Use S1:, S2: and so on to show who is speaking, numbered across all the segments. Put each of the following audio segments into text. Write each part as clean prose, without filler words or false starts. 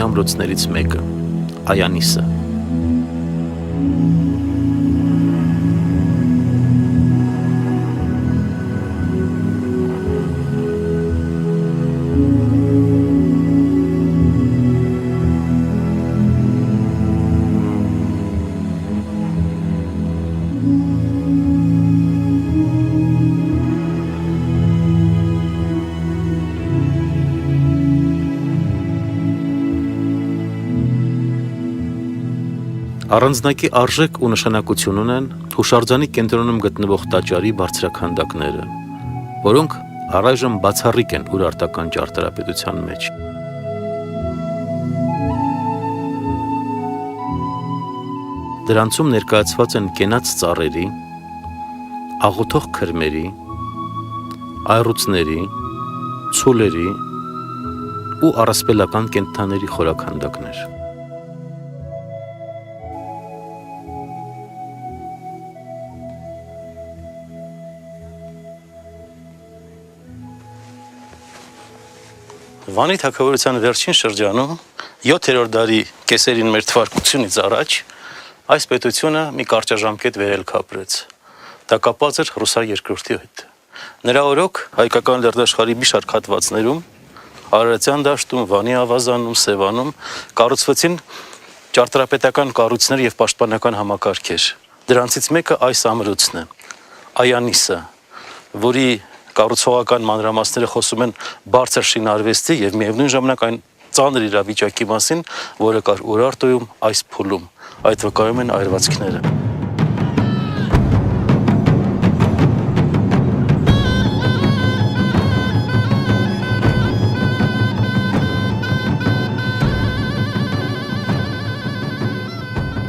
S1: ամրոցներից մեկը՝ Այանիսը։ Առանձնակի արժեք ու նշանակություն ունեն հուշարձանի կենտրոնում գտնվող տաճարի բարձրաքանդակները, որոնք առայժմ բացառիկ են Ուրարտական ճարտարապետության մեջ։ Դրանցում ներկայացված են կենաց ծառերի, աղոթող քրմերի, այռուցների, ցուլերի ու առասպելական կենդանիների խորաքանդակներ։ Վանի թագավորության վերջին շրջանում 7-րդ դարի կեսերին մեր թվարկությունից առաջ այս պետությունը մի կարճաժամկետ վերելք ապրեց։ Դա կապված էր Ռուսա երկրորդի հետ։ Նրա օրոք հայկական լեռնաշխարհի մի շարք հատվածներում Արարատյան դաշտում, Վանի ավազանում, Սևանում կառուցվեցին ճարտարապետական կառույցներ եւ պաշտպանական համակարգեր։ Դրանցից մեկը այս ամրոցն է՝ Այանիսը, որի կառուցողական մանրամասները խոսում են բարձր շինարվեստի եւ միևնույն ժամանակ այն ծանր իրավիճակի մասին, որը կար Ուրարտոյում այս փուլում։ Այդ վկայում են այրվածքները։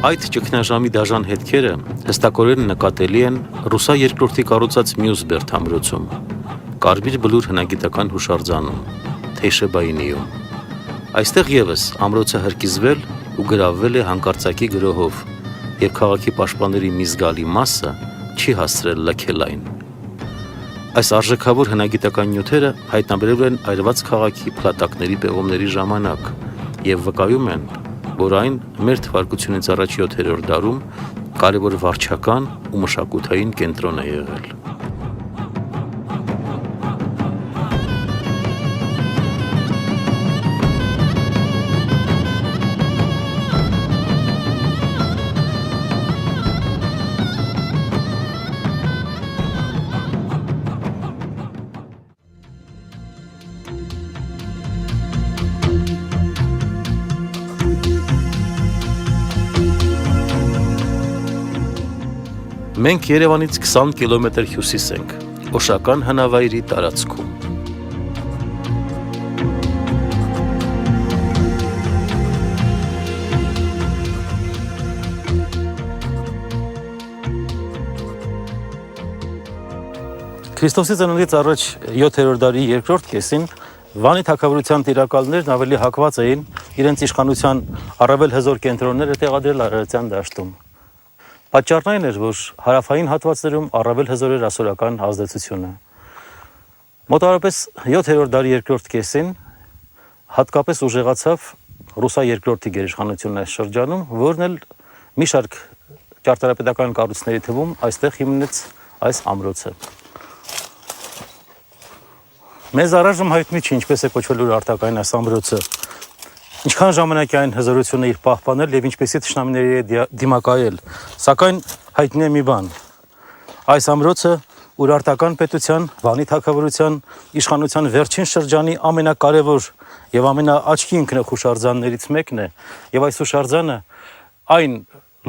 S1: Այդ ճգնաժամի դաժան հետքերը հստակորեն նկատելի են Ռուսա երկրորդի կառուցած մյուս բերդամրոցում, Կարմիր բլուր հնագիտական հուշարձանում, Թեյշեբայինիում։ Այստեղ եւս ամրոցը հրկիզվել ու գրավվել է հանկարծակի գրոհով, եւ քաղաքի պաշտպանների մի զգալի մասը չի հասցրել լքել այն։ Այս արժեքավոր հնագիտական նյութերը հայտնաբերվել են այրված քաղաքի փլատակների պեղումների ժամանակ եւ վկայում են, որ այն մեր թվարկությունից առաջ 7-րդ դարում կարևոր վարչական ու մշակութային կենտրոն է եղել։ Մենք Երևանից 20 կիլոմետր հյուսիս ենք, Օշական հնավայրի տարածքում։ Քրիստոսի ծնունդից առաջ 7-րդ դարի երկրորդ կեսին Վանի թագավորության տիրակալներն ավելի հակված էին իրենց իշխանության առավել հզոր կենտրոնները տեղադրել Արարատյան դաշտում։ Պատճառն այն էր, որ հարավային հատվածներում առավել հզոր էր ասորական ազդեցությունը։ Մոտավորապես 7-րդ դարի երկրորդ կեսին հատկապես ուժեղացավ Ռուսա երկրորդի գերիշխանությունն այս շրջանում, որն էլ մի շարք ճարտարապետական կառույցների թվում այստեղ հիմնեց այս ամրոցը։ Մեզ առայժմ հայտնի չի ինչպես է կոչվել ուրարտական այս ամրոցը, ինչքան ժամանակ է այն հզորությունը իր պահպանել եւ ինչպեսի թշնամիների է դիմակայել, սակայն հայտնի է մի բան. այս ամրոցը Ուրարտական պետության, Վանի թագավորության իշխանության վերջին շրջանի ամենակարևոր եւ ամենաաչքի ընկնող հուշարձաններից մեկն է, եւ այս հուշարձանը այն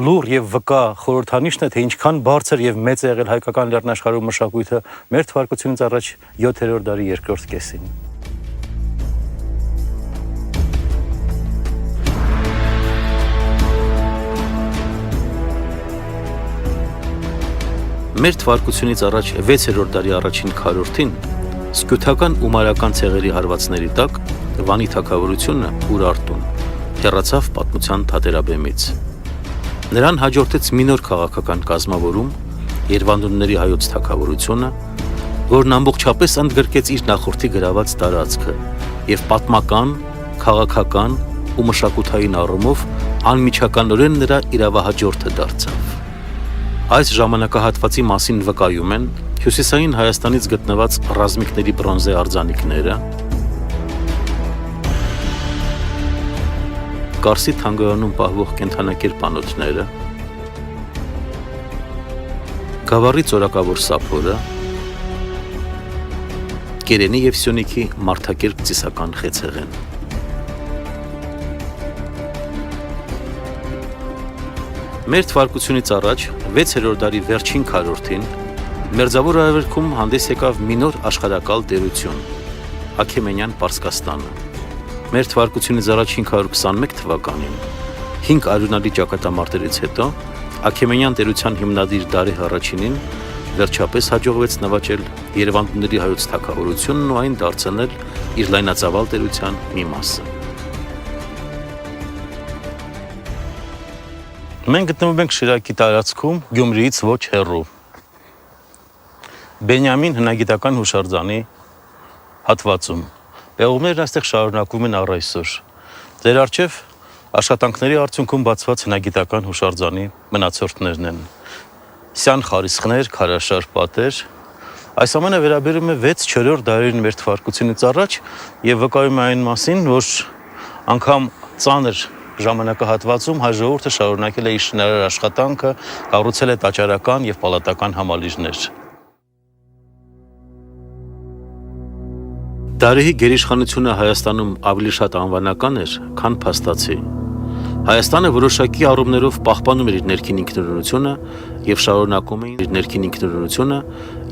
S1: լուր եւ վկա խորհրդանիշն է, թե ինչքան բարձր եւ մեծ է եղել հայկական լեռնաշխարհում մշակույթը մեր թվարկությունից առաջ 7-րդ դարի երկրորդ կեսին։ Մեր թվարկությունից առաջ 6-րդ դարի առաջին քառորդին սկյութական ու մարական ցեղերի հարվածների տակ Վանի թագավորությունը Ուրարտուն հեռացավ պատմության թատերաբեմից։ Նրան հաջորդեց մի նոր քաղաքական կազմավորում, Երևանունների հայոց թագավորությունը, որն ամբողջապես ընդգրկեց իր նախորդի գրաված տարածքը եւ պատմական, քաղաքական ու մշակութային առումով անմիջականորեն նրա իրավահաջորդը դարձավ։ Այս ժամանակահատվածի մասին վկայում են Հյուսիսային Հայաստանից գտնված ռազմիկների բրոնզե արձանիկները, Կարսի թանգարանում պահվող կենդանակերպ անոթները, Գավառի ծորակավոր սափորը, Կերենի և Սյունիքի մարդակերպ ծիսական խեցեղեն։ Մեր թվարկությունից առաջ 6-րդ դարի վերջին քառորդին Մերձավոր Արևելքում հանդես եկավ մի նոր աշխարհակալ տերություն՝ Աքեմենյան Պարսկաստանը։ Մեր թվարկությունից առաջ 521 թվականին 5 արյունալի ճակատամարտերից հետո Աքեմենյան տերության հիմնադիր Դարեհ առաջինին վերջապես հաջողվեց նվաճել Երևանդների հայոց թագավորությունն ու այն դարձնել իր լայնածավալ տերության մի մասը։ Մենք գտնվում ենք Շիրակի տարածքում, Գյումրիից ոչ հեռու։ Բենյամին հնագիտական հուշարձանի հատվածում։ Պեղումներն այստեղ շարունակվում են առ այսօր։ Ձեր առջև աշխատանքների արդյունքում բացված հնագիտական հուշարձանի մնացորդներն են։ Սյան խարիսխներ, քարաշար պատեր։ Այս ամենը վերաբերում է 6-4 դարերին մեր թվարկությունից առաջ եւ վկայում է այն մասին, որ անգամ ծանր ժամանակահատվածում հայ ժողովուրդը շարունակել է իր շինարար աշխատանքը, կառուցել է տաճարական եւ պալատական համալիրներ։ Դարեհի գերիշխանությունը Հայաստանում ավելի շատ անվանական էր, քան փաստացի։ Հայաստանը որոշակի առումներով պահպանում էր իր ներքին ինքնուրույնությունը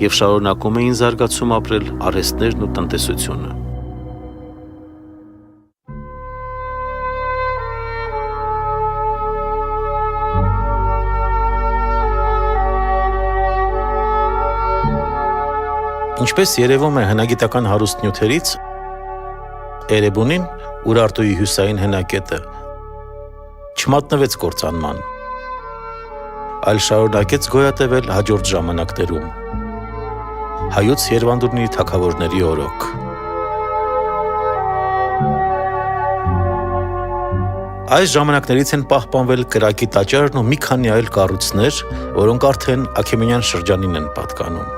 S1: եւ շարունակում էին զարգացում ապրել արհեստներն ու տնտեսությունը։ Ինչպես երևում է հնագիտական հարուստ նյութերից, Էրեբունին, Ուրարտուի հյուսային հենակետը, չմատնվեց կործանման, այլ շարունակեց գոյատևել հաջորդ ժամանակներում։ Հայոց Երևանդուրնի թագավորների օրոք։ Այս ժամանակներից են պահպանվել կրակի տաճարն ու մի քանի այլ կառույցներ, որոնք արդեն Աքեմենյան շրջանին են պատկանում։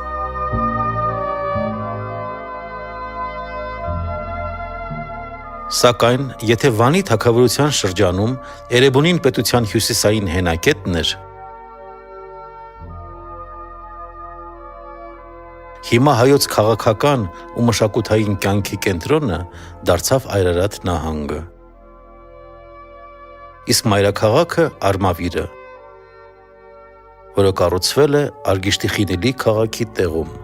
S1: Սակայն, եթե Վանի թագավորության շրջանում Էրեբունին պետության հյուսիսային հենակետն էր, հիմա հայոց քաղաքական ու մշակութային կյանքի կենտրոնը դարձավ Այրարատ նահանգը։ Իսկ մայրաքաղաքը Արմավիրը, որը կառուցվել է Արգիշտի Խինելի քաղաքի տեղում։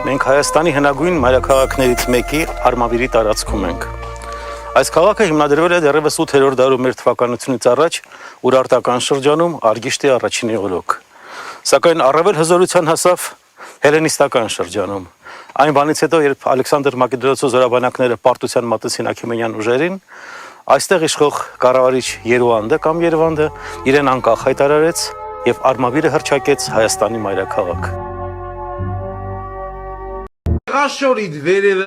S1: Մենք Հայաստանի հնագույն մայրաքաղաքներից մեկի Արմավիրի տարածքում ենք։ Այս քաղաքը հիմնադրվել է դեռևս 8-րդ դարում մեր թվականությունից առաջ Ուրարտական շրջանում Արգիշտի առաջինի օրոք։ Սակայն առավել հզորության հասավ հելենիստական շրջանում։ Այն բանից հետո, երբ Ալեքսանդր Մակեդոնացու զորաբանակները պարտության մատեցին Աքեմենյան ուժերին, այստեղ իշխող կառավարիչ Երուանդը կամ Երևանդը իրեն անկախ հայտարարեց եւ Արմավիրը հռչակեց Հայաստանի մայրաքաղաք։
S2: Աշորիդ վերևը